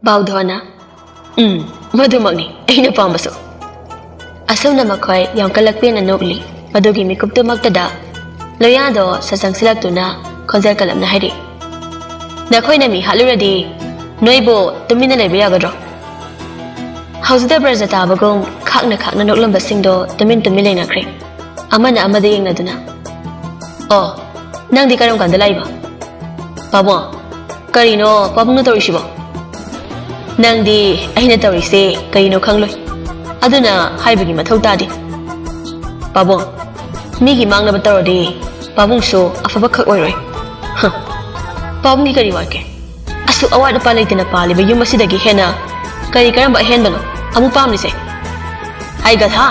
ꯄꯥꯎꯗꯣꯅ ꯃꯗꯨꯃꯛꯅꯤ ꯑꯩꯅ ꯄꯥꯝꯕꯁꯨ ꯑꯁꯨꯝꯅ ꯃꯈꯣꯏ ꯌꯥꯝꯀꯠꯂꯛꯄꯦꯅ ꯅꯣꯛꯂꯤ ꯃꯗꯨꯒꯤ ꯃꯤꯀꯨꯞꯇꯨꯃꯛꯇꯗ ꯂꯣꯌꯥꯗꯣ ꯁꯆꯪꯁꯤꯜꯂꯛꯇꯨꯅ ꯈꯣꯟꯖꯦꯜ ꯀꯜꯂꯞꯅ ꯍꯥꯏꯔꯤ ꯅꯈꯣꯏꯅ ꯃꯤ ꯍꯥꯠꯂꯨꯔꯗꯤ ꯅꯣꯏꯕꯨ ꯇꯨꯃꯤꯟꯅ ꯂꯩꯕ ꯌꯥꯒꯗ꯭ꯔꯣ ꯍꯧꯖꯤꯛꯇ ꯕ꯭ꯔꯖ ꯇꯥꯕꯒꯨꯝ ꯈꯥꯛꯅ ꯅꯣꯛꯂꯝꯕꯁꯤꯡꯗꯣ ꯇꯨꯃꯤꯟ ꯂꯩꯅꯈ꯭ꯔꯦ ꯑꯃꯅ ꯑꯃꯗ ꯌꯦꯡꯅꯗꯨꯅ ꯑꯣ ꯅꯪꯗꯤ ꯀꯔꯝ ꯀꯥꯟꯗ ꯂꯥꯛꯏꯕ ꯄꯥꯕꯨꯡ ꯀꯔꯤꯅꯣ ꯄꯥꯕꯨꯡꯅ ꯇꯧꯔꯤꯁꯤꯕꯣ ꯅꯪꯗꯤ ꯑꯩꯅ ꯇꯧꯔꯤꯁꯦ ꯀꯔꯤꯅꯣ ꯈꯪꯂꯣꯏ ꯑꯗꯨꯅ ꯍꯥꯏꯕꯒꯤ ꯃꯊꯧ ꯇꯥꯗꯦ ꯄꯥꯕꯨꯡ ꯃꯤꯒꯤ ꯃꯥꯡꯅꯕ ꯇꯧꯔꯗꯤ ꯄꯥꯕꯨꯡꯁꯨ ꯑꯐꯕ ꯈꯛ ꯑꯣꯏꯔꯣꯏ ꯄꯥꯕꯨꯡꯒꯤ ꯀꯔꯤ ꯋꯥꯠꯀꯦ ꯑꯁꯨꯛ ꯑꯋꯥꯠ ꯑꯄꯥ ꯂꯩꯇꯅ ꯄꯥꯜꯂꯤꯕ ꯌꯨꯝ ꯑꯁꯤꯗꯒꯤ ꯍꯦꯟꯅ ꯀꯔꯝꯕ ꯑꯍꯦꯟꯕꯅꯣ ꯑꯃꯨꯛ ꯄꯥꯝꯂꯤꯁꯦ ꯍꯥꯏꯒꯊꯥ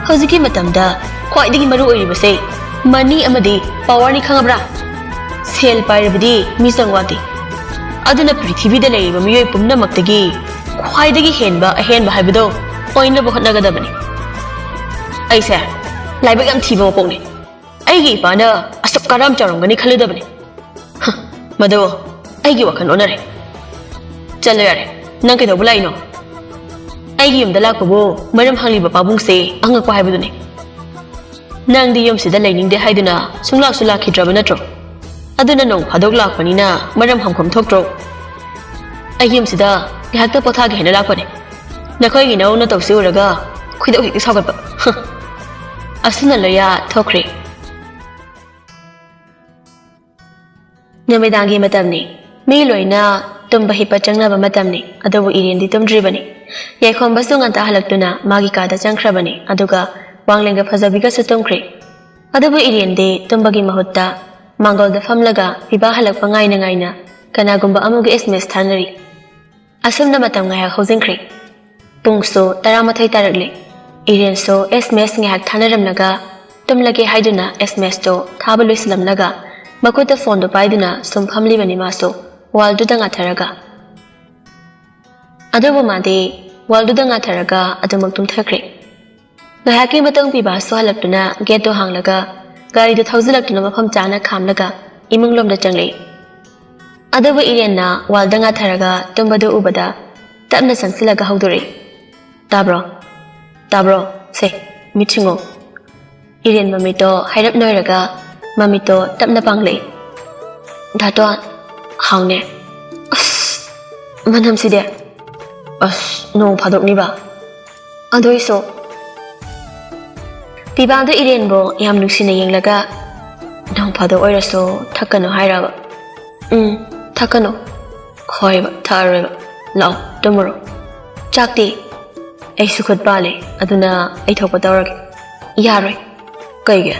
ꯍꯧꯖꯤꯛꯀꯤ ꯃꯇꯝꯗ ꯈ꯭ꯋꯥꯏꯗꯒꯤ ꯃꯔꯨ ꯑꯣꯏꯔꯤꯕꯁꯦ ꯃꯅꯤ ꯑꯃꯗꯤ ꯄꯥꯋꯔꯅꯤ ꯈꯪꯉꯕ꯭ꯔꯥ ꯁꯦꯜ ꯄꯥꯏꯔꯕꯗꯤ ꯃꯤꯆꯪ ꯋꯥꯠꯇꯦ ꯑꯗꯨꯅ ꯄ꯭ꯔꯤꯊꯤꯕꯤꯗ ꯂꯩꯔꯤꯕ ꯃꯤꯑꯣꯏ ꯄꯨꯝꯅꯃꯛꯇꯒꯤ ꯈ꯭ꯋꯥꯏꯗꯒꯤ ꯍꯦꯟꯕ ꯑꯍꯦꯟꯕ ꯍꯥꯏꯕꯗꯣ ꯑꯣꯏꯅꯕ ꯍꯣꯠꯅꯒꯗꯕꯅꯤ ꯑꯩꯁꯦ ꯂꯥꯏꯕꯛ ꯌꯥꯝ ꯊꯤꯕ ꯃꯄꯣꯛꯅꯤ ꯑꯩꯒꯤ ꯏꯄꯥꯅ ꯑꯁꯨꯛ ꯀꯔꯝ ꯆꯥꯎꯔꯝꯒꯅꯤ ꯈꯜꯂꯨꯗꯕꯅꯤ ꯃꯗꯨ ꯑꯩꯒꯤ ꯋꯥꯈꯜ ꯑꯣꯟꯅꯔꯦ ꯆꯠꯂꯣ ꯌꯥꯔꯦ ꯅꯪ ꯀꯩꯗꯧꯕ ꯂꯥꯛꯏꯅꯣ ꯑꯩꯒꯤ ꯌꯨꯝꯗ ꯂꯥꯛꯄꯕꯨ ꯃꯔꯝ ꯍꯪꯂꯤꯕ ꯄꯥꯕꯨꯡꯁꯦ ꯑꯉꯛꯄ ꯍꯥꯏꯕꯗꯨꯅꯤ ꯅꯪꯗꯤ ꯌꯨꯝꯁꯤꯗ ꯂꯩꯅꯤꯡꯗꯦ ꯍꯥꯏꯗꯨꯅ ꯁꯨꯡꯂꯥꯛꯁꯨ ꯂꯥꯛꯈꯤꯗ꯭ꯔꯕ ꯅꯠꯇ꯭ꯔꯣ ꯑꯗꯨꯅ ꯅꯣꯡ ꯐꯥꯗꯣꯛ ꯂꯥꯛꯄꯅꯤꯅ ꯃꯔꯝ ꯍꯪꯐꯝ ꯊꯣꯛꯇ꯭ꯔꯣ ꯑꯩ ꯌꯨꯝꯁꯤꯗ ꯉꯥꯏꯍꯥꯛꯇ ꯄꯣꯊꯥꯒꯦ ꯍꯥꯏꯅ ꯂꯥꯛꯄꯅꯤ ꯅꯈꯣꯏꯒꯤ ꯅꯧꯅ ꯇꯧꯁꯤ ꯎꯔꯒ ꯈꯣꯏꯗꯧ ꯍꯦꯛꯇ ꯁꯥꯎꯒꯠꯄ ꯑꯁꯨꯝꯅ ꯂꯣꯌꯥ ꯊꯣꯛꯈ꯭ꯔꯦ ꯅꯨꯃꯤꯗꯥꯡꯒꯤ ꯃꯇꯝꯅꯤ ꯃꯤ ꯂꯣꯏꯅ ꯇꯨꯝꯕ ꯍꯤꯞꯄ ꯆꯪꯅꯕ ꯃꯇꯝꯅꯤ ꯑꯗꯨꯕꯨ ꯏꯔꯦꯟꯗꯤ ꯇꯨꯝꯗ꯭ꯔꯤꯕꯅꯤ ꯌꯥꯏꯈꯣꯝꯕꯁꯨ ꯉꯟꯇꯥ ꯍꯜꯂꯛꯇꯨꯅ ꯃꯥꯒꯤ ꯀꯥꯗ ꯆꯪꯈ꯭ꯔꯕꯅꯤ ꯑꯗꯨꯒ ꯋꯥꯡꯂꯦꯟꯒ ꯐꯖꯕꯤꯒꯁꯨ ꯇꯨꯝꯈ꯭ꯔꯦ ꯑꯗꯨꯕꯨ ꯏꯔꯦꯟꯗꯤ ꯇꯨꯝꯕꯒꯤ ꯃꯍꯨꯠꯇ ꯃꯥꯡꯒꯣꯜꯗ ꯐꯝꯂꯒ ꯄꯤꯕꯥ ꯍꯜꯂꯛꯄ ꯉꯥꯏꯅ ꯀꯅꯥꯒꯨꯝꯕ ꯑꯃꯒ SMS ꯊꯥꯅꯔꯤ ꯑꯁꯨꯝꯅ ꯃꯇꯝ ꯉꯥꯏꯍꯥꯛ ꯍꯧꯖꯤꯟꯈ꯭ꯔꯦ ꯄꯨꯡꯁꯨ 12 ꯇꯥꯔꯛꯂꯦ ꯏꯔꯦꯟꯁꯨ SMS ꯉꯥꯏꯍꯥꯛ ꯊꯥꯅꯔꯝꯂꯒ ꯇꯨꯝꯂꯒꯦ ꯍꯥꯏꯗꯨꯅ SMSꯇꯣ ꯊꯥꯕ ꯂꯣꯏꯁꯤꯜꯂꯝꯂꯒ ꯃꯈꯨꯠꯇ ꯐꯣꯟꯗꯣ ꯄꯥꯏꯗꯨꯅ ꯁꯨꯝ ꯐꯝꯂꯤꯕꯅꯤ ꯃꯥꯁꯨ ꯋꯥꯜꯗꯨꯗ ꯉꯥꯊꯔꯒ ꯑꯗꯨꯕꯨ ꯃꯥꯗꯤ ꯋꯥꯜꯗꯨꯗ ꯉꯥꯊꯔꯒ ꯑꯗꯨꯃꯛ ꯇꯨꯝꯊꯈ꯭ꯔꯦ ꯉꯥꯏꯍꯥꯛꯀꯤ ꯃꯇꯨꯡ ꯄꯤꯕꯥꯁꯨ ꯍꯜꯂꯛꯇꯨꯅ ꯒꯦꯠꯇꯣ ꯍꯥꯡꯂꯒ ꯒꯥꯔꯤꯗꯣ ꯊꯧꯖꯤꯜꯂꯛꯇꯨꯅ ꯃꯐꯝ ꯆꯥꯅ ꯈꯥꯝꯂꯒ ꯏꯃꯨꯡꯂꯣꯝꯗ ꯆꯪꯂꯛꯏ ꯑꯗꯨꯕꯨ ꯏꯔꯦꯟꯅ ꯋꯥꯜꯗ ꯉꯥꯊꯔꯒ ꯇꯨꯝꯕꯗꯨ ꯎꯕꯗ ꯇꯞꯅ ꯆꯪꯁꯤꯜꯂꯒ ꯍꯧꯗꯣꯔꯛꯏ ꯇꯥꯕ꯭ꯔꯣ ꯁꯦ ꯃꯤꯠꯁꯤꯡꯉꯣ ꯏꯔꯦꯟ ꯃꯃꯤꯠꯇꯣ ꯍꯥꯏꯔꯞ ꯅꯣꯏꯔꯒ ꯃꯃꯤꯠꯇꯣ ꯇꯞꯅ ꯄꯥꯡꯂꯛꯏ ꯗꯥꯇꯣꯟ ꯍꯥꯎꯅꯦ ꯃꯅꯝꯁꯤꯗꯤ ꯅꯣꯡ ꯐꯥꯗꯣꯛꯅꯤꯕ ꯑꯗꯨꯏꯁꯨ ꯄꯤꯕꯥꯗꯣ ꯏꯔꯦꯟꯕꯨ ꯌꯥꯝ ꯅꯨꯡꯁꯤꯅ ꯌꯦꯡꯂꯒ ꯅꯣꯡ ꯐꯥꯗꯣꯛ ꯑꯣꯏꯔꯁꯨ ꯊꯛꯀꯅꯨ ꯍꯥꯏꯔꯕ ꯊꯛꯀꯅꯨ ꯍꯣꯏꯕ ꯊꯛꯑꯔꯣꯏꯕ ꯂꯥꯛꯑꯣ ꯇꯨꯝꯃꯨꯔꯣ ꯆꯥꯛꯇꯤ ꯑꯩꯁꯨ ꯈꯨꯠ ꯄꯥꯜꯂꯦ ꯑꯗꯨꯅ ꯑꯩ ꯊꯣꯛꯄ ꯇꯧꯔꯒꯦ ꯌꯥꯔꯣꯏ ꯀꯩꯒꯤ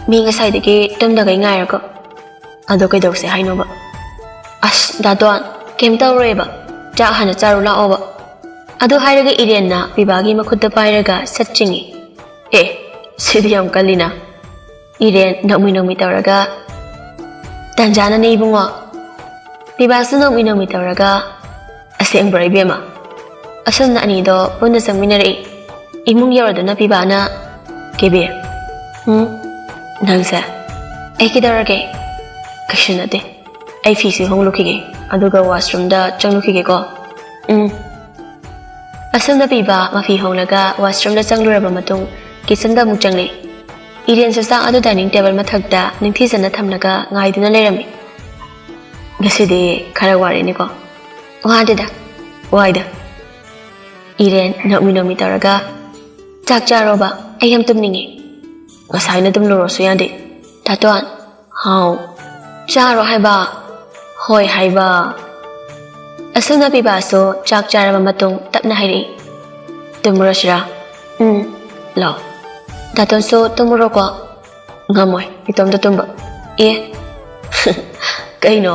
ꯃꯤ ꯉꯁꯥꯏꯗꯒꯤ ꯇꯨꯝꯗꯒꯩ ꯉꯥꯏꯔꯒ ꯑꯗꯣ ꯀꯩꯗꯧꯁꯦ ꯍꯥꯏꯅꯣꯕ ꯗꯥꯇꯣꯟ ꯀꯩꯝ ꯇꯧꯔꯣꯏꯕ ꯆꯥꯛ ꯍꯥꯟꯅ ꯆꯥꯔꯨ ꯂꯥꯛꯑꯣꯕ ꯑꯗꯨ ꯍꯥꯏꯔꯒ ꯏꯔꯦꯟꯅ ꯄꯤꯕꯥꯒꯤ ꯃꯈꯨꯠꯇ ꯄꯥꯏꯔꯒ ꯁꯠ ꯆꯤꯡꯉꯤ ꯁꯤꯗꯤ ꯌꯥꯝ ꯀꯜꯂꯤꯅ ꯏꯔꯦꯟ ꯅꯣꯛꯃꯤ ꯇꯧꯔꯒ ꯇꯟꯖꯥꯅꯅꯦ ꯏꯕꯨꯡꯉꯣ ꯄꯤꯕꯥꯁꯨ ꯅꯣꯛꯃꯤ ꯇꯧꯔꯒ ꯑꯁꯦꯡꯕ꯭ꯔꯥ ꯏꯕꯦꯝꯃ ꯑꯁꯨꯝꯅ ꯑꯅꯤꯗꯣ ꯄꯨꯟꯅ ꯆꯪꯃꯤꯟꯅꯔꯛꯏ ꯏꯃꯨꯡ ꯌꯧꯔꯗꯨꯅ ꯄꯤꯕꯥꯅ ꯀꯦꯕꯤ ꯅꯪꯁꯦ ꯑꯩ ꯀꯩꯗꯧꯔꯒꯦ ꯀꯩꯁꯨ ꯅꯠꯇꯦ ꯑꯩ ꯐꯤꯁꯦ ꯍꯣꯡꯂꯨꯈꯤꯒꯦ ꯑꯗꯨꯒ ꯋꯥꯁꯔꯨꯝꯗ ꯆꯪꯂꯨꯈꯤꯒꯦꯀꯣ ꯑꯁꯨꯝꯅ ꯄꯤꯕꯥ ꯃꯐꯤ ꯍꯣꯡꯂꯒ ꯋꯥꯁꯔꯨꯝꯗ ꯆꯪꯂꯨꯔꯕ ꯃꯇꯨꯡ ꯀꯤꯆꯟꯗ ꯑꯃꯨꯛ ꯆꯪꯂꯛꯏ ꯏꯔꯦꯟꯁꯨ ꯆꯥꯛ ꯑꯗꯨ ꯗꯥꯏꯅꯤꯡ ꯇꯦꯕꯜ ꯃꯊꯛꯇ ꯅꯤꯡꯊꯤꯖꯅ ꯊꯝꯂꯒ ꯉꯥꯏꯗꯨꯅ ꯂꯩꯔꯝꯃꯤ ꯉꯁꯤꯗꯤ ꯈꯔ ꯋꯥꯔꯦꯅꯦꯀꯣ ꯋꯥꯗꯦꯗ ꯋꯥꯏꯗ ꯏꯔꯦꯟ ꯅꯣꯛꯃꯤ ꯇꯧꯔꯒ ꯆꯥꯛ ꯆꯥꯔꯣꯕ ꯑꯩ ꯌꯥꯝ ꯇꯨꯝꯅꯤꯡꯉꯦ ꯉꯁꯥꯏꯅ ꯇꯨꯝꯂꯨꯔꯁꯨ ꯌꯥꯗꯦ ꯗꯥꯇꯣꯟ ꯍꯥꯎ ꯆꯥꯔꯣ ꯍꯥꯏꯕ ꯍꯣꯏ ꯍꯥꯏꯕ ꯑꯁꯨꯝꯅ ꯄꯤꯕꯥꯁꯨ ꯆꯥꯛ ꯆꯥꯔꯕ ꯃꯇꯨꯡ ꯇꯞꯅ ꯍꯥꯏꯔꯛꯏ ꯇꯨꯝꯃꯨꯔꯁꯤꯔꯥ ꯂꯥꯛꯑꯣ ꯗꯥꯇꯣꯟꯁꯨ ꯇꯨꯝꯃꯨꯔꯣꯀꯣ ꯉꯝꯃꯣꯏ ꯏꯇꯣꯝꯇ ꯇꯨꯝꯕ ꯀꯩꯅꯣ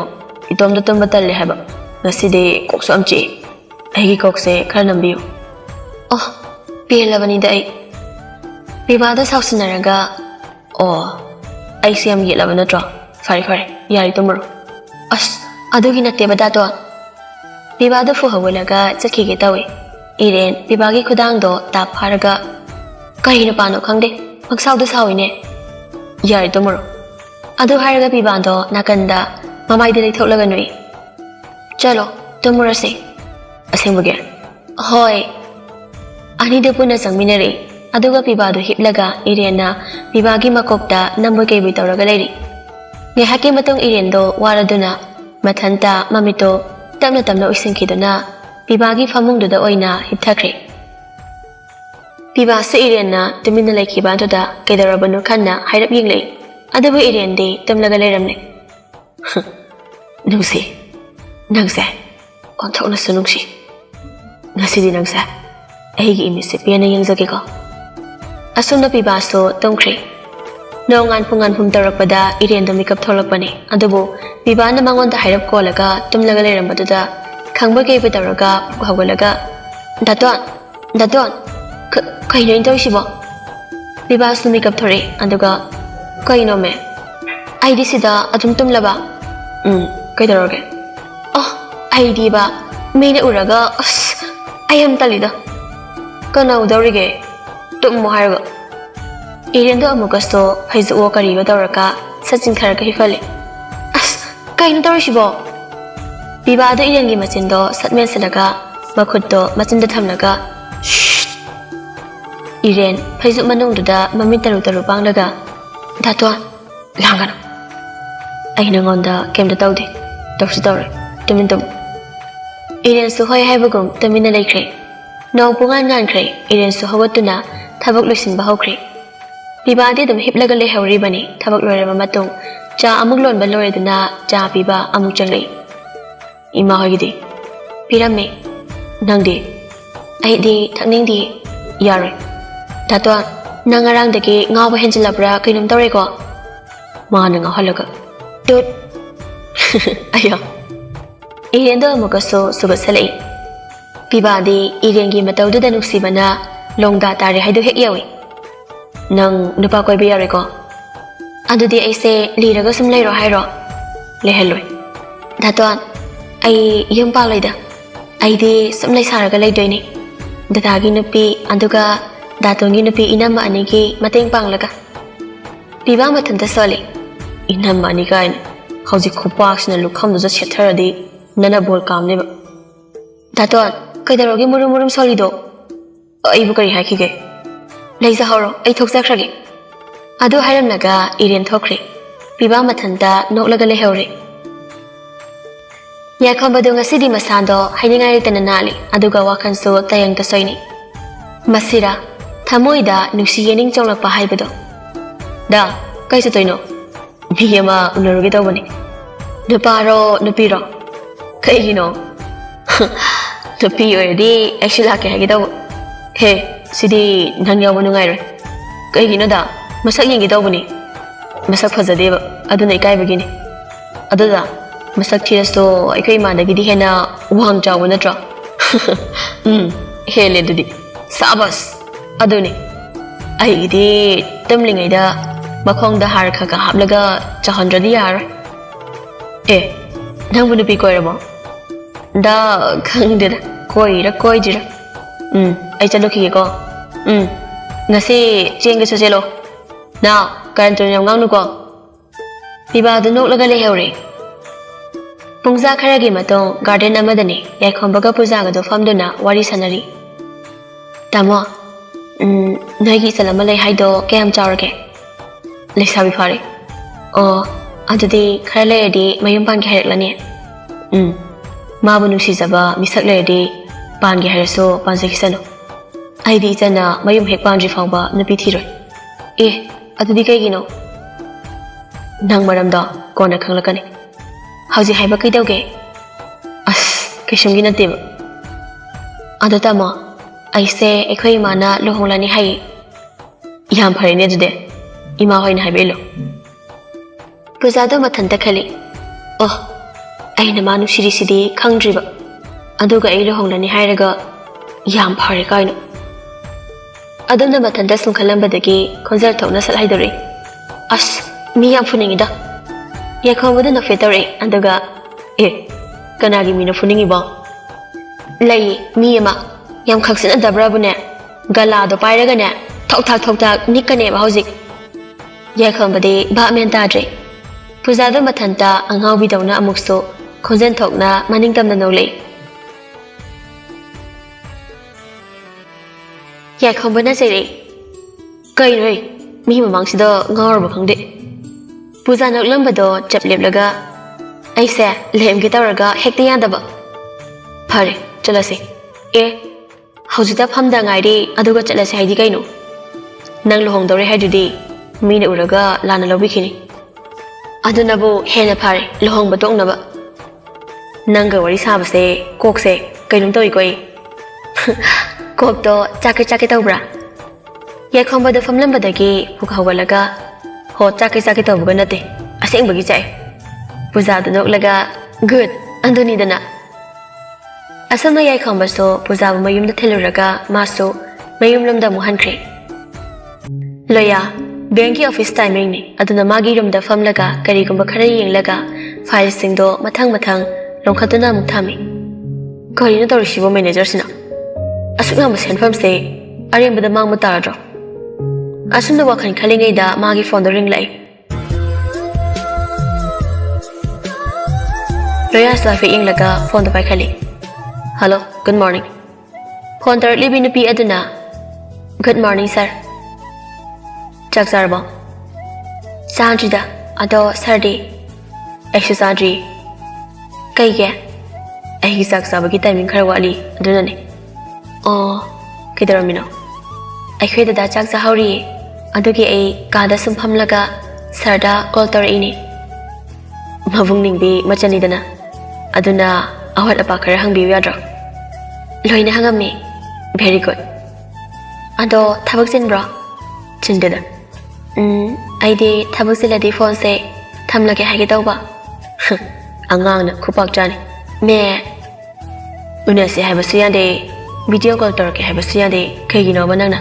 ꯏꯇꯣꯝꯇ ꯇꯨꯝꯕ ꯇꯜꯂꯦ ꯍꯥꯏꯕ ꯉꯁꯤꯗꯤ ꯀꯣꯛꯁꯨ ꯌꯥꯝ ꯆꯤꯛꯏ ꯑꯩꯒꯤ ꯀꯣꯛꯁꯦ ꯈꯔ ꯅꯝꯕꯤꯌꯨ ꯄꯦꯜꯂꯕꯅꯤꯗ ꯑꯩ ꯄꯤꯕꯥꯗ ꯁꯥꯎꯁꯤꯟꯅꯔꯒ ꯑꯩꯁꯦ ꯌꯥꯝ ꯌꯦꯠꯂꯕ ꯅꯠꯇ꯭ꯔꯣ ꯐꯔꯦ ꯌꯥꯔꯦ ꯇꯨꯝꯃꯨꯔꯣ ꯑꯗꯨꯒꯤ ꯅꯠꯇꯦꯕ ꯗꯥꯇꯣꯟ ꯄꯤꯕꯥꯗꯣ ꯐꯨꯍꯧꯒꯠꯂꯒ ꯆꯠꯈꯤꯒꯦ ꯇꯧꯏ ꯏꯔꯦꯟ ꯄꯤꯕꯥꯒꯤ ꯈꯨꯗꯥꯡꯗꯣ ꯇꯥꯞ ꯐꯥꯔꯒ ꯀꯩ ꯅꯨꯄꯥꯅꯣ ꯈꯪꯗꯦ ꯄꯪꯁꯥꯎꯗ ꯁꯥꯎꯏꯅꯦ ꯌꯥꯔꯦ ꯇꯨꯝꯃꯨꯔꯣ ꯑꯗꯨ ꯍꯥꯏꯔꯒ ꯄꯤꯕꯥꯗꯣ ꯅꯥꯀꯟꯗ ꯃꯃꯥꯏꯗ ꯂꯩꯊꯣꯛꯂꯒ ꯅꯣꯛꯏ ꯆꯠꯂꯣ ꯇꯨꯝꯃꯨꯔꯁꯤ ꯑꯁꯦꯡꯕꯒꯤ ꯍꯣꯏ ꯑꯅꯤꯗꯨ ꯄꯨꯟꯅ ꯆꯪꯃꯤꯟꯅꯔꯦ ꯑꯗꯨꯒ ꯄꯤꯕꯥꯗꯨ ꯍꯤꯞꯂꯒ ꯏꯔꯦꯟꯅ ꯄꯤꯕꯥꯒꯤ ꯃꯀꯣꯛꯇ ꯅꯝꯕꯣꯏ ꯀꯩꯕꯣꯏ ꯇꯧꯔꯒ ꯂꯩꯔꯤ ꯉꯥꯏꯍꯥꯛꯀꯤ ꯃꯇꯨꯡ ꯏꯔꯦꯟꯗꯣ ꯋꯥꯔꯗꯨꯅ ꯃꯊꯟꯇ ꯃꯃꯤꯠꯇꯣ ꯇꯞꯅ ꯇꯞꯅ ꯎꯏꯁꯤꯟꯈꯤꯗꯨꯅ ꯄꯤꯕꯥꯒꯤ ꯐꯃꯨꯡꯗꯨꯗ ꯑꯣꯏꯅ ꯍꯤꯞꯊꯈ꯭ꯔꯦ ꯄꯤꯕꯥꯁꯨ ꯏꯔꯦꯟꯅ ꯇꯨꯃꯤꯟꯅ ꯂꯩꯈꯤꯕ ꯑꯗꯨꯗ ꯀꯩꯗꯧꯔꯕꯅꯣ ꯈꯟꯅ ꯍꯥꯏꯔꯞ ꯌꯦꯡꯂꯛꯏ ꯑꯗꯨꯕꯨ ꯏꯔꯦꯟꯗꯤ ꯇꯨꯝꯂꯒ ꯂꯩꯔꯝꯂꯦ ꯅꯨꯡꯁꯤ ꯅꯪꯁꯦ ꯑꯣꯟꯊꯣꯛꯅꯁꯨ ꯅꯨꯡꯁꯤ ꯉꯁꯤꯗꯤ ꯅꯪꯁꯦ ꯑꯩꯒꯤ ꯏꯃꯤꯠꯁꯦ ꯄꯦꯟꯅ ꯌꯦꯡꯖꯒꯦꯀꯣ ꯑꯁꯨꯝꯅ ꯄꯤꯕꯥꯁꯨ ꯇꯨꯝꯈ꯭ꯔꯦ ꯅꯣꯡꯉꯥꯟ ꯄꯨꯡꯉꯥꯟꯐꯨꯝ ꯇꯧꯔꯛꯄꯗ ꯏꯔꯦꯟꯗꯣ ꯃꯤꯀꯞ ꯊꯣꯛꯂꯛꯄꯅꯤ ꯑꯗꯨꯕꯨ ꯄꯤꯕꯥꯅ ꯃꯉꯣꯟꯗ ꯍꯥꯏꯔꯞ ꯀꯣꯜꯂꯒ ꯇꯨꯝꯂꯒ ꯂꯩꯔꯝꯕꯗꯨꯗ ꯈꯪꯕꯣꯏ ꯀꯩꯕꯣꯏ ꯇꯧꯔꯒ ꯍꯧꯒꯠꯂꯒ ꯗꯥꯇꯣꯟ ꯀꯩꯅꯣ ꯑꯩꯅ ꯇꯧꯔꯤꯁꯤꯕꯣ ꯄꯤꯕꯥꯁꯨ ꯃꯤꯀꯞ ꯊꯣꯔꯛꯑꯦ ꯑꯗꯨꯒ ꯀꯩꯅꯣꯃꯦ ꯑꯩꯗꯤ ꯁꯤꯗ ꯑꯗꯨꯝ ꯇꯨꯝꯂꯕ ꯀꯩꯗꯧꯔꯒꯦ ꯑꯩꯗꯤꯕ ꯃꯤꯅ ꯎꯔꯒ ꯑꯁ ꯑꯩ ꯌꯥꯝ ꯇꯜꯂꯤꯗ ꯀꯅꯥ ꯎꯗꯧꯔꯤꯒꯦ ꯇꯨꯝꯃꯣ ꯍꯥꯏꯔꯒ ꯏꯔꯦꯟꯗꯣ ꯑꯃꯨꯛꯀꯁꯨ ꯐꯩꯖꯨꯞꯑꯣ ꯀꯔꯤꯑꯣ ꯇꯧꯔꯒ ꯁꯠꯆꯤꯟ ꯈꯔꯒ ꯍꯤꯞꯍꯜꯂꯤ ꯑꯁ ꯀꯩꯅꯣ ꯇꯧꯔꯤꯁꯤꯕꯣ ꯄꯤꯕꯥꯗꯣ ꯏꯔꯦꯟꯒꯤ ꯃꯆꯤꯟꯗꯣ ꯁꯠ ꯃꯦꯟꯁꯤꯜꯂꯒ ꯃꯈꯨꯠꯇꯣ ꯃꯆꯤꯟꯗ ꯊꯝꯂꯒ 이렌 페이스 만ungduda mami taru panglaga 다토아 랑가노 아이나 건다 겜다 따우데 덕수 따우래 tumin tum 이렌 수 허이 하이버금 tumin na laikre nong pungan ngankre 이렌 수 hawatuna thabak loisinba hawkre pibadi dum hiplaga le hawri bani thabak loiraba matung cha amuk lonba loreduna cha piba amuk changlei ima hoigidi pirame nangdi aidi thakningdi yare 다토아 nangarangdagi ngawa henjilabra kainum tawreko mana nga halaga tut ayo irendo amukaso sugasalai pibadi irengi matawduda nuksibana longda tare haidu hek yawi nang nupa koiba yareko adudi aise liraga sum leiro hairo leheloi dato ai yum palaida aidi sum lei saraga leidoini dadagi nupi aduga datongi nupi inama anigi mateng panglaga piba mathanta soli inama aniga hauji khupaksna lukham za chetharadi nana bol kamne daton kaidarogi murum soli do ai bu kari hakige leisa horo ai thoksakrage adu hairamnaga iren thokre piba mathanta noklaga le hore yakhambadu ngasidi masando hainingai tana nali aduga wakhanso tayang ta soini masira thamoida nusi yening chawlakpa haibado da kaisa toino biyama unaruge tawbani nuparo nupiro kaigino nupi oydi actually ke hagi taw he sidi nang yaw nungai re kaigino da masak yengi tawbani masak phajadeba aduna ikai bagini aduda masak thirasto aikai mandagi di hena wang chawu natra hele dudi sabas aduni aigidi tumlingaida makhongda har khaga haplaga chahandradi yar nangbu nupi koiramo da khangdeda koijira ai chaluki ko ngasi chenga chelo na karantu yam ngangnu ko piba du noklaga le heure pungza kharagi matong garden amadani yaikhombaga puja ga do famduna wari sanari tamo nagi salama lay haido kayam chawrage lesabi fare adudi khara layadi mayum pangi haireklani mabu nusijaba misak layadi pangi haireso pansekisano aidi chana mayum hek pandri fawba nupi thiroi adudi kaigino nang maramda kona khanglakani hauji haiba kaidauge as kaisumgi nateba adutama aise ekhoi mana lohonglani hai yam phare ne jude ima hoina haibelo pujado mathanta khali aina manu siri sidi khangdriba aduga ai lohonglani hairaga yam phare kaino aduna mathanta sungkhalambadagi khonjar thokna sal haidore as mi yam funingida yakhawada na fetore aduga kanagi mina funingi ba lay mi ma yam khaksin adabrabune gala do pairaga ne thok nikane ba hojik yakhambade ba men tadre pujada mathanta angawi dawna amukso khonjen thokna maning tamna nole ꯌꯥꯏ ꯈꯪꯕꯅ ꯆꯩꯔꯛꯏ ꯀꯩꯅꯣ ꯃꯤ ꯃꯃꯥꯡꯁꯤꯗ ꯉꯥꯎꯔꯕ ꯈꯪꯗꯦ ꯄꯨꯖꯥ ꯅꯛꯂꯝꯕꯗꯣ ꯆꯞ ꯂꯦꯞꯂꯒ ꯑꯩꯁꯦ ꯂꯩꯔꯝꯒꯦ ꯇꯧꯔꯒ ꯍꯦꯛꯇ ꯌꯥꯗꯕ ꯐꯔꯦ ꯆꯠꯂꯁꯤ ꯑꯦ ꯍꯧꯖꯤꯛꯇ ꯐꯝꯗ ꯉꯥꯏꯔꯤ ꯑꯗꯨꯒ ꯆꯠꯂꯁꯤ ꯍꯥꯏꯗꯤ ꯀꯩꯅꯣ ꯅꯪ ꯂꯨꯍꯣꯡꯗꯧꯔꯦ ꯍꯥꯏꯗꯨꯗꯤ ꯃꯤꯅ ꯎꯔꯒ ꯂꯥꯟꯅ ꯂꯧꯕꯤꯈꯤꯅꯤ ꯑꯗꯨꯅꯕꯨ ꯍꯦꯟꯅ ꯐꯔꯦ ꯂꯨꯍꯣꯡꯕ ꯇꯣꯛꯅꯕ ꯅꯪꯒ ꯋꯥꯔꯤ ꯁꯥꯕꯁꯦ ꯀꯣꯛꯁꯦ ꯀꯩꯅꯣꯝ ꯇꯧꯏꯀꯣ ꯑꯩ ꯀꯣꯛꯇꯣ ꯆꯥꯛꯀꯦ ꯇꯧꯕ꯭ꯔꯥ ꯌꯥꯏꯈꯣꯡꯕꯗ ꯐꯝꯂꯝꯕꯗꯒꯤ ꯄꯨꯛ ꯍꯧꯒꯠꯂꯒ ꯍꯣ ꯆꯥꯛꯀꯦ ꯇꯧꯕꯒ ꯅꯠꯇꯦ ꯑꯁꯦꯡꯕꯒꯤ ꯆꯥꯛꯑꯦ ꯄꯨꯖꯥꯗꯨ ꯅꯣꯛꯂꯒ ꯒꯨꯗ ꯑꯗꯨꯅꯤꯗꯅ ꯑꯁꯣꯝꯅ ꯌꯥꯏꯈꯣꯡꯕꯁꯨ ꯄꯨꯖꯥꯕꯨ ꯃꯌꯨꯝꯗ ꯊꯤꯜꯂꯨꯔꯒ ꯃꯥꯁꯨ ꯃꯌꯨꯝꯂꯣꯝꯗ ꯑꯃꯨꯛ ꯍꯟꯈ꯭ꯔꯦ ꯂꯣꯌꯥ ꯕꯦꯡꯀꯤ ꯑꯣꯐꯤꯁ ꯇꯥꯏꯃꯤꯡꯅꯤ ꯑꯗꯨꯅ ꯃꯥꯒꯤ ꯔꯨꯝꯗ ꯐꯝꯂꯒ ꯀꯔꯤꯒꯨꯝꯕ ꯈꯔ ꯌꯦꯡꯂꯒ ꯐꯥꯏꯜꯁꯤꯡꯗꯣ ꯃꯊꯪ ꯂꯣꯡꯈꯠꯇꯨꯅ ꯑꯃꯨꯛ ꯊꯝꯃꯤ ꯀꯔꯤꯅꯣ ꯇꯧꯔꯤꯁꯤꯕꯣ ꯃꯦꯅꯦꯖꯔꯁꯤꯅ ꯑꯁꯨꯛ ꯌꯥꯝꯕ ꯁꯦꯟꯐꯝꯁꯦ ꯑꯔꯦꯝꯕꯗ ꯃꯥꯡꯕ ꯇꯥꯔꯗ꯭ꯔꯣ ꯑꯁꯨꯝꯅ ꯋꯥꯈꯜ ꯈꯜꯂꯤꯉꯩꯗ ꯃꯥꯒꯤ ꯐꯣꯟꯗꯣ ꯔꯤꯡꯂꯛꯏ ꯂꯣꯌꯥꯁꯨ ꯍꯥꯏꯐꯦꯠ ꯌꯦꯡꯂꯒ ꯐꯣꯟꯗꯣ ꯄꯥꯏꯈꯠꯂꯤ ꯍꯜꯂꯣ ꯒꯨꯗ ꯃꯣꯔꯅꯤꯡ ꯐꯣꯟ ꯇꯧꯔꯛꯂꯤꯕꯤ ꯅꯨꯄꯤ ꯑꯗꯨꯅ ꯒꯨꯗ ꯃꯣꯔꯅꯤꯡ ꯁꯥꯔ ꯆꯥꯛ ꯆꯥꯔꯕꯣ ꯆꯥꯗ꯭ꯔꯤꯗ ꯑꯗꯣ ꯁꯥꯔꯗꯤ ꯑꯩꯁꯨ ꯆꯥꯗ꯭ꯔꯤ ꯀꯩꯒꯤ ꯑꯩꯒꯤ ꯆꯥꯛ ꯆꯥꯕꯒꯤ ꯇꯥꯏꯃꯤꯡ ꯈꯔ ꯋꯥꯠꯂꯤ ꯑꯗꯨꯅꯅꯦ ꯑꯣ ꯀꯩꯗꯧꯔꯝꯃꯤꯅꯣ ꯑꯩꯈꯣꯏ ꯗꯗꯥ ꯆꯥꯛ ꯆꯥꯍꯧꯔꯤꯌꯦ ꯑꯗꯨꯒꯤ ꯑꯩ ꯀꯥꯗ ꯁꯨꯝ ꯐꯝꯂꯒ ꯁꯥꯔꯗ ꯀꯣꯜ ꯇꯧꯔꯛꯏꯅꯦ ꯃꯕꯨꯡ ꯅꯤꯡꯕꯤ ꯃꯆꯟꯅꯤꯗꯅ ꯑꯗꯨꯅ ꯑꯋꯥꯠ ꯑꯄꯥ ꯈꯔ ꯍꯪꯕꯤꯌꯨ ꯌꯥꯗ꯭ꯔꯣ ꯂꯣꯏꯅ ꯍꯪꯉꯝꯃꯤ ꯚꯦꯔꯤ ꯒꯨꯗ ꯑꯗꯣ ꯊꯕꯛ ꯆꯤꯟꯕ꯭ꯔꯣ ꯆꯤꯟꯗꯦꯗ ꯑꯩꯗꯤ ꯊꯕꯛ ꯆꯤꯜꯂꯗꯤ ꯐꯣꯟꯁꯦ ꯊꯝꯂꯒꯦ ꯍꯥꯏꯒꯦ ꯇꯧꯕ ꯑꯉꯥꯡꯅ ꯈꯨꯄꯥꯛ ꯆꯥꯅꯤ ꯃꯦ ꯎꯅꯁꯦ ꯍꯥꯏꯕꯁꯨ ꯌꯥꯗꯦ ꯚꯤꯗꯤꯑꯣ ꯀꯣꯜ ꯇꯧꯔꯛꯀꯦ ꯍꯥꯏꯕꯁꯨ ꯌꯥꯗꯦ ꯀꯩꯒꯤꯅꯣꯕ ꯅꯪꯅ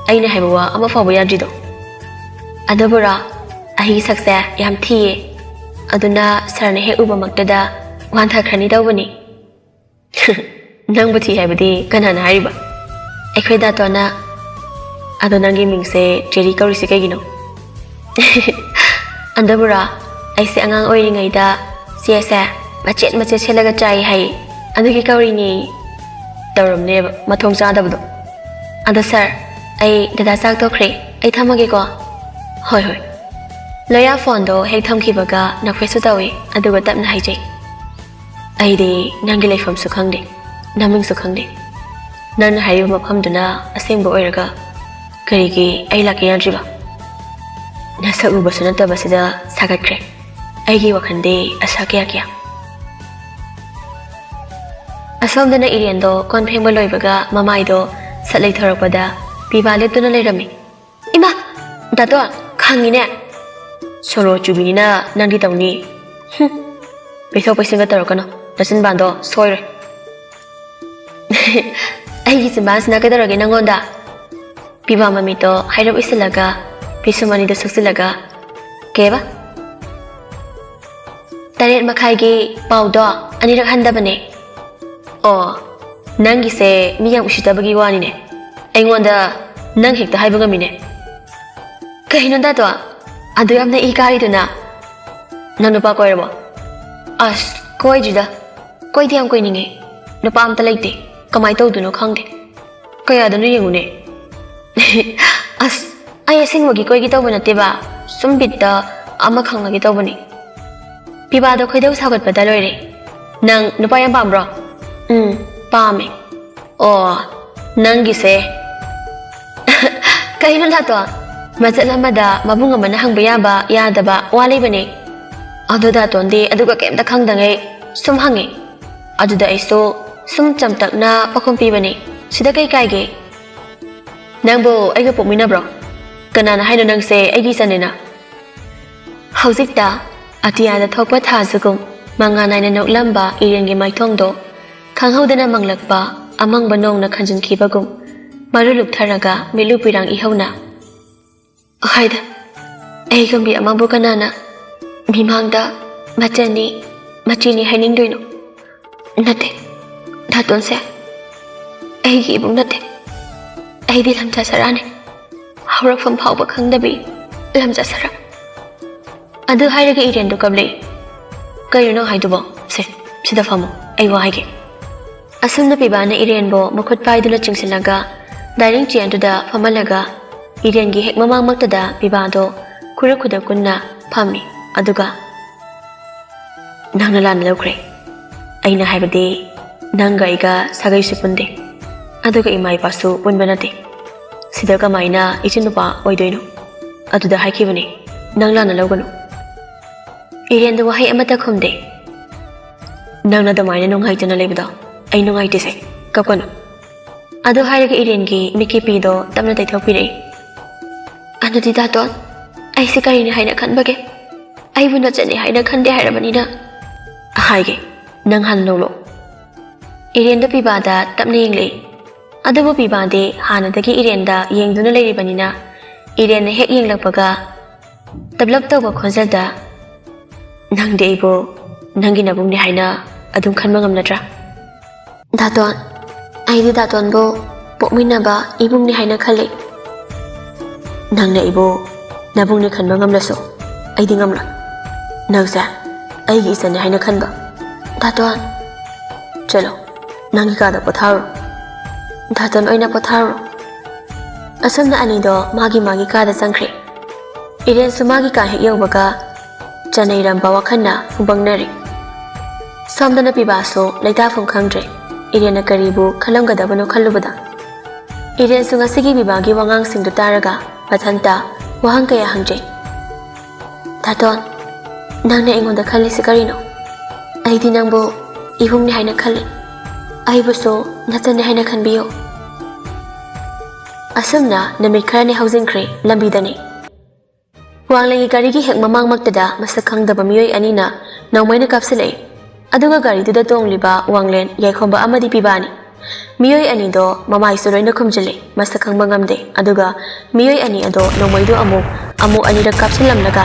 ꯑꯩꯅ ꯍꯥꯏꯕ ꯋꯥ ꯑꯃ ꯐꯥꯎꯕ ꯌꯥꯗ꯭ꯔꯤꯗꯣ ꯑꯗꯨꯕꯨꯔꯣ ꯑꯩꯒꯤ ꯁꯛꯁꯦ ꯌꯥꯝ ꯊꯤꯌꯦ ꯑꯗꯨꯅ ꯁꯥꯔꯅ ꯍꯦꯛ ꯎꯕꯃꯛꯇꯗ ꯋꯥꯟꯊꯈ꯭ꯔꯅꯤ ꯇꯧꯕꯅꯤ ꯅꯪꯕꯨ ꯊꯤ ꯍꯥꯏꯕꯗꯤ ꯀꯅꯥꯅ ꯍꯥꯏꯔꯤꯕ ꯑꯩꯈꯣꯏ ꯗꯥꯇꯣꯅ ꯑꯗꯣ ꯅꯪꯒꯤ ꯃꯤꯡꯁꯦ ꯖꯦꯔꯤ ꯀꯧꯔꯤꯁꯤ ꯀꯩꯒꯤꯅꯣ ꯑꯗꯨꯕꯨꯔꯣ ꯑꯩꯁꯦ ꯑꯉꯥꯡ ꯑꯣꯏꯔꯤꯉꯩꯗ ꯆꯦꯁꯦ ꯃꯆꯦꯠ ꯁꯦꯠꯂꯒ ꯆꯥꯏ ꯍꯥꯏ ꯑꯗꯨꯒꯤ ꯀꯧꯔꯤꯅꯤ ꯇꯧꯔꯝꯅꯦꯕ ꯃꯊꯣꯡ ꯆꯥꯗꯕꯗꯣ ꯑꯗꯣ ꯁꯥꯔ ꯑꯩ ꯗꯗꯥ ꯆꯥꯛ ꯇꯣꯛꯈ꯭ꯔꯦ ꯑꯩ ꯊꯝꯃꯒꯦꯀꯣ ꯍꯣꯏ ꯂꯣꯌꯥ ꯐꯣꯟꯗꯣ ꯍꯦꯛ ꯊꯝꯈꯤꯕꯒ ꯅꯣꯛꯐꯦꯠꯁꯨ ꯇꯧꯏ ꯑꯗꯨꯒ ꯇꯞꯅ ꯍꯥꯏꯖꯩ ꯑꯩꯗꯤ ꯅꯪꯒꯤ ꯂꯩꯐꯝꯁꯨ ꯈꯪꯗꯦ ꯅꯃꯤꯡꯁꯨ ꯈꯪꯗꯦ ꯅꯪꯅ ꯍꯥꯏꯔꯤꯕ ꯃꯐꯝꯗꯨꯅ ꯑꯁꯦꯡꯕ ꯑꯣꯏꯔꯒ ꯀꯔꯤꯒꯤ ꯑꯩ ꯂꯥꯛꯀꯦ ꯌꯥꯗ꯭ꯔꯤꯕ ꯅꯁꯛ ꯎꯕꯁꯨ ꯅꯠꯇꯕꯁꯤꯗ ꯁꯥꯒꯠꯈ꯭ꯔꯦ ꯑꯩꯒꯤ ꯋꯥꯈꯜꯗꯤ ꯑꯁꯥ ꯀꯌꯥ ꯑꯁꯣꯝꯗꯅ ꯏꯔꯦꯟꯗꯣ ꯀꯣꯟ ꯐꯦꯡꯕ ꯂꯣꯏꯕꯒ ꯃꯃꯥꯏꯗꯣ ꯁꯠ ꯂꯩꯊꯣꯔꯛꯄꯗ ꯄꯤꯕꯥ ꯂꯦꯞꯇꯨꯅ ꯂꯩꯔꯝꯃꯤ ꯏꯃꯥ ꯗꯥꯇꯣ ꯈꯪꯉꯤꯅꯦ ꯁꯣꯔꯣ ꯆꯨꯕꯤꯅꯤꯅ ꯅꯪꯗꯤ ꯇꯧꯅꯤ ꯄꯩꯊꯣꯛ ꯄꯩꯁꯤꯟꯒ ꯇꯧꯔꯛꯀꯅꯣ ꯅꯆꯤꯟꯕꯥꯟꯗꯣ ꯁꯣꯏꯔꯣꯏ ꯑꯩꯒꯤ ꯆꯤꯟꯕꯥꯟꯁꯤꯅ ꯀꯩꯗꯧꯔꯒꯦ ꯅꯪꯉꯣꯟꯗ ꯄꯤꯕꯥ ꯃꯃꯤꯠꯇꯣ ꯍꯥꯏꯔꯞ ꯏꯁꯤꯜꯂꯒ ꯄꯤꯁꯨꯝ ꯑꯅꯤꯗꯣ ꯁꯨꯛꯆꯤꯜꯂꯒ ꯀꯩꯕ 8:30ꯒꯤ ꯄꯥꯎꯗꯣ ꯑꯅꯤꯔꯛ ꯍꯟꯗꯕꯅꯦ ꯑꯣ ꯅꯪꯒꯤꯁꯦ ꯃꯤ ꯌꯥꯝ ꯎꯁꯤꯠꯇꯕꯒꯤ ꯋꯥꯅꯤꯅꯦ ꯑꯩꯉꯣꯟꯗ ꯅꯪ ꯍꯦꯛꯇ ꯍꯥꯏꯕ ꯉꯝꯃꯤꯅꯦ ꯀꯩꯅꯣ ꯗꯥꯇꯣ ꯑꯗꯨ ꯌꯥꯝꯅ ꯏ ꯀꯥꯔꯤꯗꯨꯅ ꯅꯪ ꯅꯨꯄꯥ ꯀꯣꯏꯔꯕꯣ ꯑꯁ ꯀꯣꯏꯗ꯭ꯔꯤꯗ ꯀꯣꯏꯗꯤ ꯌꯥꯝ ꯀꯣꯏꯅꯤꯡꯉꯦ ꯅꯨꯄꯥ ꯑꯝꯇ ꯂꯩꯇꯦ ꯀꯃꯥꯏ ꯇꯧꯗꯣꯏꯅꯣ ꯈꯪꯗꯦ ꯀꯌꯥꯗꯅꯣ ꯌꯦꯡꯉꯨꯅꯦ ꯑꯁ ꯑꯩ ꯑꯁꯦꯡꯕꯒꯤ ꯀꯣꯏꯒꯦ ꯇꯧꯕ ꯅꯠꯇꯦꯕ ꯁꯨꯝ ꯕꯤꯠꯇ ꯑꯃ ꯈꯪꯅꯒꯦ ꯇꯧꯕꯅꯤ ꯄꯤꯕꯥꯗꯣ ꯈꯣꯏꯗꯧ ꯁꯥꯎꯒꯠꯄꯗ ꯂꯣꯏꯔꯦ ꯅꯪ ꯅꯨꯄꯥ ꯌꯥꯝ ꯄꯥꯝꯕ꯭ꯔꯣ ꯄꯥꯝꯃꯦ ꯑꯣ ꯅꯪꯒꯤꯁꯦ ꯀꯩꯅꯣ ꯗꯥꯇꯣ ꯃꯆꯠ ꯑꯃꯗ ꯃꯕꯨꯡ ꯑꯃꯅ ꯍꯪꯕ ꯌꯥꯕ ꯌꯥꯗꯕ ꯋꯥ ꯂꯩꯕꯅꯦ ꯑꯗꯨ ꯗꯥꯇꯣꯟꯗꯤ ꯑꯗꯨꯒ ꯀꯩꯝꯇ ꯈꯪꯗꯉꯩ ꯁꯨꯝ ꯍꯪꯉꯦ ꯑꯗꯨꯗ ꯑꯩꯁꯨ ꯁꯨꯝ ꯆꯝꯇꯛꯅ ꯄꯥꯎꯈꯨꯝ ꯄꯤꯕꯅꯦ ꯁꯤꯗ ꯀꯩ ꯀꯥꯏꯒꯦ ꯅꯪꯕꯨ ꯑꯩꯒ ꯄꯣꯛꯃꯤꯟꯅꯕ꯭ꯔꯣ ꯀꯅꯥꯅ ꯍꯥꯏꯅꯣ ꯅꯪꯁꯦ ꯑꯩꯒꯤ ꯏꯆꯟꯅꯦꯅ ꯍꯧꯖꯤꯛꯇ ꯑꯇꯤꯌꯥꯗ ꯊꯣꯛꯄ ꯊꯥꯖꯒꯨꯝ ꯃꯉꯥꯜ ꯅꯥꯏꯅ ꯅꯣꯛꯂꯝꯕ ꯏꯔꯦꯟꯒꯤ ꯃꯥꯏꯊꯣꯡꯗꯣ ꯈꯪꯍꯧꯗꯅ ꯃꯪꯂꯛꯄ ꯑꯃꯪꯕ ꯅꯣꯡꯅ ꯈꯟꯖꯤꯟꯈꯤꯕꯒꯨꯝ ꯃꯔꯨ ꯂꯨꯞꯊꯔꯒ ꯃꯤꯠꯂꯨ ꯄꯤꯔꯥꯡ ꯏꯍꯧꯅ ꯍꯥꯏꯗ ꯑꯩꯒꯨꯝꯕꯤ ꯑꯃꯕꯨ ꯀꯅꯥꯅ ꯃꯤꯃꯥꯡꯗ ꯃꯆꯟꯅꯤ ꯃꯆꯤꯅꯤ ꯍꯥꯏꯅꯤꯡꯗꯣꯏꯅꯣ ꯅꯠꯇꯦ ꯗꯥꯇꯣꯟꯁꯦ ꯑꯩꯒꯤ ꯏꯕꯨꯡ ꯅꯠꯇꯦ ꯑꯩꯗꯤ ꯂꯝꯆꯠ ꯁꯔꯥꯅꯤ ꯍꯧꯔꯛꯐꯝ ꯐꯥꯎꯕ ꯈꯪꯗꯕꯤ ꯂꯝꯆꯠ ꯁꯔꯥ ꯑꯗꯨ ꯍꯥꯏꯔꯒ ꯏꯔꯦꯟꯗꯣ ꯀꯞꯂꯛꯏ ꯀꯩꯅꯣ ꯍꯥꯏꯗꯨꯕꯣ ꯁꯤꯗ ꯐꯝꯃꯣ ꯑꯩ ꯋꯥ ꯍꯥꯏꯒꯦ ꯑꯁꯨꯝꯅ ꯄꯤꯕꯥꯅ ꯏꯔꯦꯟꯕꯨ ꯃꯈꯨꯠ ꯄꯥꯏꯗꯨꯅ ꯆꯤꯡꯁꯤꯜꯂꯒ ꯗꯥꯏꯅꯤꯡ ꯆꯤꯌꯔꯗꯨꯗ ꯐꯝꯍꯜꯂꯒ ꯏꯔꯦꯟꯒꯤ ꯍꯦꯛ ꯃꯃꯥꯡꯃꯛꯇꯗ ꯄꯤꯕꯥꯗꯣ ꯈꯨꯗꯛ ꯀꯨꯟꯅ ꯐꯝꯃꯤ. ꯑꯗꯨꯒ ꯅꯪꯅ ꯂꯥꯟꯅ ꯂꯧꯈ꯭ꯔꯦ. ꯑꯩꯅ ꯍꯥꯏꯕꯗꯤ ꯅꯪꯒ ꯑꯩꯒ ꯁꯥꯒꯩꯁꯨ ꯄꯨꯟꯗꯦ. ꯑꯗꯨꯒ ꯏꯃꯥ ꯏꯄꯥꯁꯨ ꯄꯨꯟꯕ ꯅꯠꯇꯦ. ꯁꯤꯗ ꯀꯃꯥꯏꯅ ꯏꯆꯤꯟ ꯅꯨꯄꯥ ꯑꯣꯏꯗꯣꯏꯅꯣ? ꯑꯗꯨꯗ ꯍꯥꯏꯈꯤꯕꯅꯤ ꯅꯪ ꯂꯥꯟꯅ ꯂꯧꯒꯅꯨ. ꯏꯔꯦꯟꯗ ꯋꯥꯍꯩ ꯑꯃꯠꯇ ꯈꯨꯝꯗꯦ. ꯅꯪꯅ ꯑꯗꯨꯃꯥꯏꯅ ꯅꯨꯡꯉꯥꯏꯇꯅ ꯂꯩꯕꯗꯣ ꯑꯩ ꯅꯨꯡꯉꯥꯏꯇꯦꯁꯦ. ꯀꯞꯀꯅꯨ. ꯑꯗꯨ ꯍꯥꯏꯔꯒ ꯏꯔꯦꯟꯒꯤ ꯃꯤꯠꯀꯤ ꯄꯤꯗꯣ ꯇꯞꯅ ꯇꯩꯊꯣꯛꯄꯤꯔꯛꯏ. ꯑꯗꯨꯗꯤ ꯗꯥꯇꯣꯟ ꯑꯩꯁꯦ ꯀꯔꯤꯅꯤ ꯍꯥꯏꯅ ꯈꯟꯕꯒꯦ? ꯑꯩꯕꯨ ꯅꯆꯟꯅꯤ ꯍꯥꯏꯅ ꯈꯟꯗꯦ ꯍꯥꯏꯔꯕꯅꯤꯅ. ꯍꯥꯏꯒꯦ ꯅꯪ ꯍꯥꯟꯅ ꯅꯣꯛꯂꯛꯑꯣ. ꯏꯔꯦꯟꯗ ꯄꯤꯕꯥꯗ ꯇꯞꯅ ꯌꯦꯡꯂꯛꯏ. ꯑꯗꯨꯕꯨ ꯄꯤꯕꯥꯗꯤ ꯍꯥꯟꯅꯗꯒꯤ ꯏꯔꯦꯟꯗ ꯌꯦꯡꯗꯨꯅ ꯂꯩꯔꯤꯕꯅꯤꯅ 이래는 헥 ꯌꯦꯡꯂꯛꯄꯒ ꯇꯞꯂꯞ ꯇꯧꯕ ꯈꯣꯟꯖꯦꯜꯗ ꯅꯪꯗꯤ ꯑꯩꯕꯨ ꯅꯪꯒꯤ ꯅꯕꯨꯡꯅꯤ ꯍꯥꯏꯅ ꯑꯗꯨꯝ ꯈꯟꯕ ꯉꯝꯅꯗ꯭ꯔꯥ? ꯗꯥꯇꯣꯟ ꯑꯩꯗꯤ ꯗꯥꯇꯣꯟꯕꯨ ꯄꯣꯛꯃꯤꯟꯅꯕ ꯏꯕꯨꯡꯅꯤ ꯍꯥꯏꯅ ꯈꯜꯂꯤ. ꯅꯪꯅ ꯑꯩꯕꯨ ꯅꯕꯨꯡꯅꯤ ꯈꯟꯕ ꯉꯝꯂꯁꯨ ꯑꯩꯗꯤ ꯉꯝꯂꯣꯏ. ꯅꯪꯁꯦ ꯑꯩꯒꯤ ꯏꯆꯟꯅꯤ ꯍꯥꯏꯅ ꯈꯟꯕ. ꯗꯥꯇꯣꯟ ꯆꯠꯂꯣ ꯅꯪꯒꯤ ꯀꯥꯗ ꯄꯣꯊꯥꯔꯣ. ꯗꯥꯇꯣꯟ ꯑꯣꯏꯅ ꯄꯣꯊꯥꯔꯣ. ꯑꯁꯨꯝꯅ ꯑꯅꯤꯗꯣ ꯃꯥꯒꯤ ꯀꯥꯗ ꯆꯪꯈ꯭ꯔꯦ. ꯏꯔꯦꯟꯁꯨ ꯃꯥꯒꯤ ꯀꯥ ꯍꯦꯛ ꯌꯧꯕꯒ ꯆꯅꯩꯔꯝꯕ ꯋꯥꯈꯜꯅ ꯐꯨꯡꯕꯪꯅꯔꯤ. ꯁꯣꯝꯗꯅ ꯄꯤꯕꯥꯁꯨ ꯂꯩꯇꯥꯐꯝ ꯈꯪꯗ꯭ꯔꯦ. ꯏꯔꯦꯟꯅ ꯀꯔꯤꯕꯨ ꯈꯜꯂꯝꯒꯗꯕꯅꯣ ꯈꯜꯂꯨꯕꯗ. ꯏꯔꯦꯟꯁꯨ ꯉꯁꯤꯒꯤ ꯄꯤꯕꯥꯒꯤ ꯋꯥꯉꯥꯡꯁꯤꯡꯗꯨ ꯇꯥꯔꯒ ꯃꯊꯟꯇ ꯋꯥꯍꯪ ꯀꯌꯥ ꯍꯪꯖꯩ. ꯗꯥꯇꯣꯟ ꯅꯪꯅ ꯑꯩꯉꯣꯟꯗ ꯈꯜꯂꯤꯁꯤ ꯀꯔꯤꯅꯣ? ꯑꯩꯗꯤ ꯅꯪꯕꯨ 이붕니 하이나 칼리 아이부소 나짠니 하이나 칸비요. asumna namit khara니 hausinkhre lambidani wanglengi garigi hek mamangmaktada masak khangdaba miyoi anina nawmaina kapsilei aduga gari duda tongliba wanglen yaikhomba amadi pibani miyoi ani do mamai suroina khumjile masak khangba ngamde aduga miyoi ani ado nawmaido amu ani ra kapsilamlaga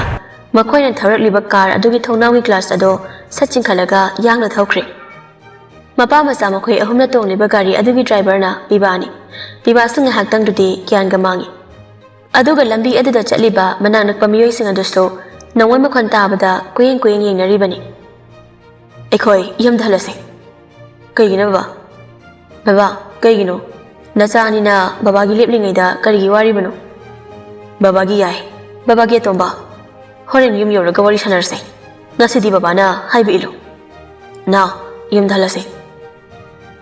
makoina tharakliba car adugi thongnawi class ado sachingkhalaga yangna thaukhre mapa macha makhoi ahumna tongliba gari adugi driver na pibani pibasu ngahaktang dudi kyanga mangi aduga lambi aduda chaliba mananak pamiyoi sing aduso nawai makhon tabada kuyeng yengnaribani ekhoi yamdhalase kaigina baba kaigino nachani na baba gi leplingaida karigi wari bano baba gi yai baba gi tomba horen yum yoraga wari sanarse ngasidi baba na haibe ilu na yamdhalase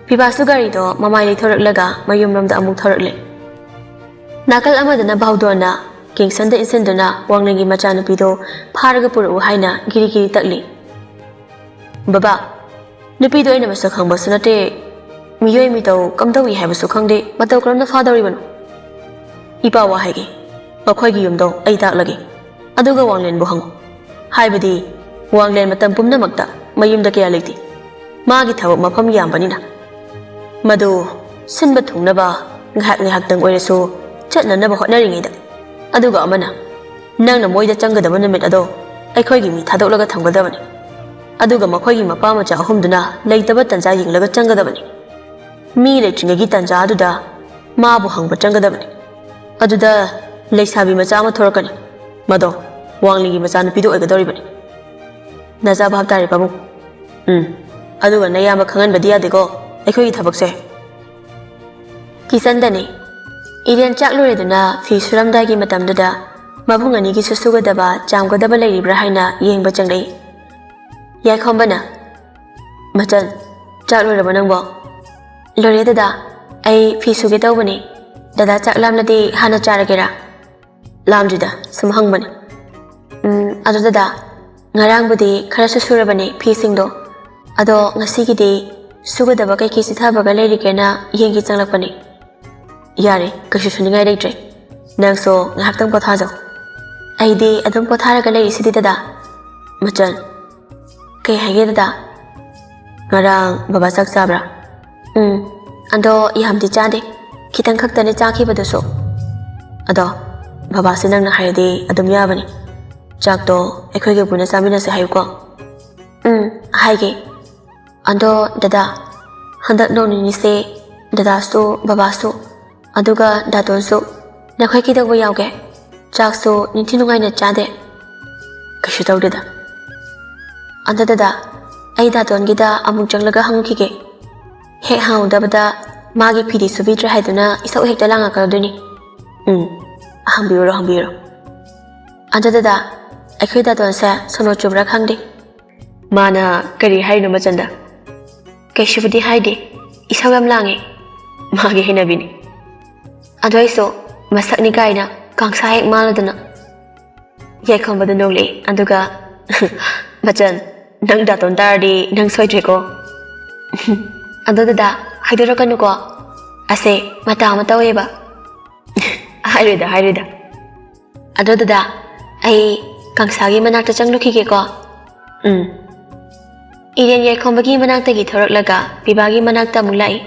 pibasu gari do mamai le thoraklaga mayum ramda amuk thorakle nakal amadana bawdona kingsanda insendana wanglengi machanupi do pharaga puru haina giri takli baba nupi do ina masak khangba sunate miyoi mi taw kamdawi haibasu khangde mataw karamna fadari banu ipa wa haige makhoi gi yumdo ai taklage aduga wanglen bu hango haibadi wanglen matam pumna makta mayumda kya leiti magi thawak mafam yambanina madu sinba thungnaba ngahak tang oirasu chatnanaba hotnaringida aduga amana nangna moida changadaba namit ado aikhoi gi mi thadolaga thamgadabani aduga makhoi gi mapa macha ahumduna leitaba tanja yinglaga changadabani mi leitringagi tanja aduda mabu hangba changadabani aduda leisabi macha ma thorakani mado wanglingi macha nupido oigadoribani naja bhab tare babu aduga nayama khangan badi yadego aikhoi gi thabakse kisandani Irian chaklureduna fi suramdagi matamdada mabung ani gi susugadaba chamgadaba leiribra haina yengba changlei yaikhombana machan chakluraba nangbo lore dada ai fi suge tawbani dada chaklamladi hana charagera lamjida sumhangbani adu dada ngarang khara susurabani fi singdo ado ngasigidi sugadaba kai kisi thabaga leirikena yengi changlakpani yare kashi suningai leitre nangso ngahaktang pothajo aidi adum potharaga leisidi dada machan kai hage dada ngarang baba sak sabra ando yamdi chade khitang khaktane chakhibadaso ado baba sinang na haide adum yabani chakto ekhoi ge buna samina se hayuko haige ando dada handak noni se dada so baba so aduga daton so nakhoi ki daw yawge chak so nintinungai na chade kashu tawdeda anda dada ai daton gida amuk janglaga hangkige he haudabada ꯃꯥꯒꯤ ꯐꯤꯗꯤ ꯁꯨꯕꯤꯗ꯭ꯔꯦ ꯍꯥꯏꯗꯨꯅ ꯏꯁꯧ ꯍꯦꯛꯇ ꯂꯥꯡꯉꯛꯀꯗꯣꯏꯅꯤ ꯍꯪꯕꯤꯔꯨꯔꯣ ꯑꯗꯣ ꯗꯗꯥ ꯑꯩꯈꯣꯏ ꯗꯥꯇꯣꯟꯁꯦ ꯁꯣꯅꯣ ꯆꯨꯕ꯭ꯔꯥ ꯈꯪꯗꯦ ꯃꯥꯅ ꯀꯔꯤ ꯍꯥꯏꯔꯤꯅꯣ ꯃꯆꯟꯗ ꯀꯩꯁꯨꯕꯨꯗꯤ ꯍꯥꯏꯗꯦ ꯏꯁꯧ ꯌꯥꯝ ꯂꯥꯡꯉꯦ ꯃꯥꯒꯤ ꯍꯩꯅꯕꯤꯅꯤ ꯑꯗꯣ ꯑꯩꯁꯨ ꯃꯁꯛꯅꯤ ꯀꯥꯏꯅ ꯀꯥꯡꯁꯥ ꯍꯦꯛ ꯃꯥꯜꯂꯗꯅ ꯌꯥꯏꯈꯣꯝꯕꯗ ꯅꯣꯛꯂꯛꯏ ꯑꯗꯨꯒ ꯃꯆꯟ ꯅꯪ ꯗꯥꯇꯣꯟ ꯇꯥꯔꯗꯤ ꯅꯪ ꯁꯣꯏꯗ꯭ꯔꯦꯀꯣ ꯑꯗꯣ ꯗꯗꯥ ꯍꯥꯏꯗꯣꯔꯛꯀꯅꯨꯀꯣ ꯑꯁꯦ ꯃꯇꯥ ꯑꯃ ꯇꯧꯋꯦꯕ ꯍꯥꯏꯔꯣꯏꯗ ꯑꯗꯣ ꯗꯗꯥ ꯑꯩ ꯀꯪꯁꯥꯒꯤ ꯃꯅꯥꯛꯇ ꯆꯪꯂꯨꯈꯤꯒꯦꯀꯣ ꯏꯔꯦꯟ ꯌꯥꯏꯈꯣꯝꯕꯒꯤ ꯃꯅꯥꯛꯇꯒꯤ ꯊꯣꯔꯛꯂꯒ ꯄꯤꯕꯥꯒꯤ ꯃꯅꯥꯛꯇ ꯑꯃꯨꯛ ꯂꯥꯛꯏ